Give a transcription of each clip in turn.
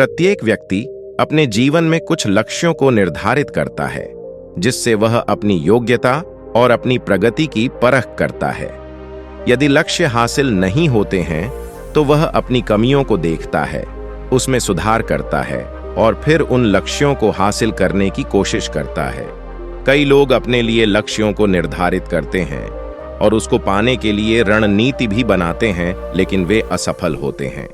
प्रत्येक व्यक्ति अपने जीवन में कुछ लक्ष्यों को निर्धारित करता है, जिससे वह अपनी योग्यता और अपनी प्रगति की परख करता है। यदि लक्ष्य हासिल नहीं होते हैं तो वह अपनी कमियों को देखता है, उसमें सुधार करता है और फिर उन लक्ष्यों को हासिल करने की कोशिश करता है। कई लोग अपने लिए लक्ष्यों को निर्धारित करते हैं और उसको पाने के लिए रणनीति भी बनाते हैं, लेकिन वे असफल होते हैं।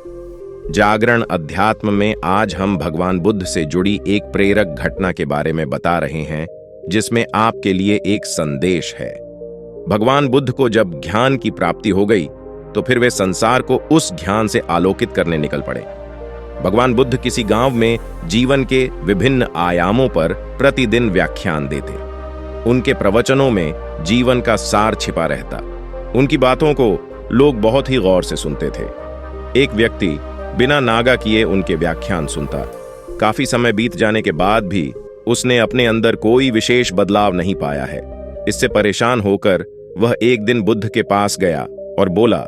जागरण अध्यात्म में आज हम भगवान बुद्ध से जुड़ी एक प्रेरक घटना के बारे में बता रहे हैं, जिसमें आपके लिए एक संदेश है। भगवान बुद्ध को जब ज्ञान की प्राप्ति हो गई तो फिर वे संसार को उस ज्ञान से आलोकित करने निकल पड़े। भगवान बुद्ध किसी गांव में जीवन के विभिन्न आयामों पर प्रतिदिन व्याख्यान देते। उनके प्रवचनों में जीवन का सार छिपा रहता। उनकी बातों को लोग बहुत ही गौर से सुनते थे। एक व्यक्ति बिना नागा किए उनके व्याख्यान सुनता। काफी समय बीत जाने के बाद भी उसने अपने अंदर कोई विशेष बदलाव नहीं पाया है। इससे परेशान होकर वह एक दिन बुद्ध के पास गया और बोला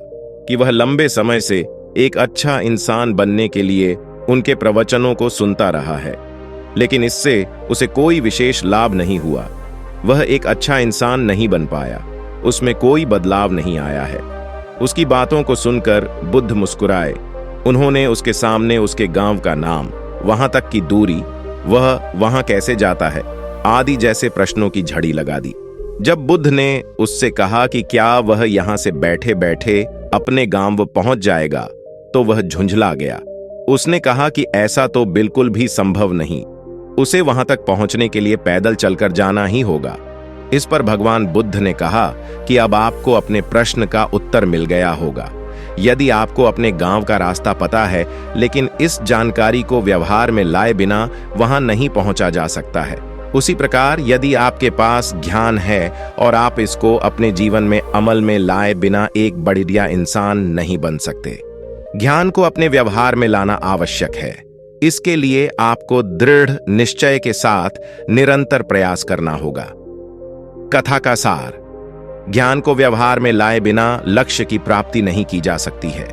कि वह लंबे समय से एक अच्छा इंसान बनने के लिए उनके प्रवचनों को सुनता रहा है, लेकिन इससे उसे कोई विशेष लाभ नहीं हुआ। वह एक अच्छा इंसान नहीं बन पाया, उसमें कोई बदलाव नहीं आया है। उसकी बातों को सुनकर बुद्ध मुस्कुराए। उन्होंने उसके सामने उसके गांव का नाम, वहां तक की दूरी, वह वहां कैसे जाता है आदि जैसे प्रश्नों की झड़ी लगा दी। जब बुद्ध ने उससे कहा कि क्या वह यहां से बैठे बैठे अपने गांव पहुंच जाएगा, तो वह झुंझला गया। उसने कहा कि ऐसा तो बिल्कुल भी संभव नहीं, उसे वहां तक पहुंचने के लिए पैदल चलकर जाना ही होगा। इस पर भगवान बुद्ध ने कहा कि अब आपको अपने प्रश्न का उत्तर मिल गया होगा। यदि आपको अपने गांव का रास्ता पता है, लेकिन इस जानकारी को व्यवहार में लाए बिना वहां नहीं पहुंचा जा सकता है, उसी प्रकार यदि आपके पास ज्ञान है और आप इसको अपने जीवन में अमल में लाए बिना एक बढ़िया इंसान नहीं बन सकते। ज्ञान को अपने व्यवहार में लाना आवश्यक है। इसके लिए आपको दृढ़ निश्चय के साथ निरंतर प्रयास करना होगा। कथा का सार: ज्ञान को व्यवहार में लाए बिना लक्ष्य की प्राप्ति नहीं की जा सकती है।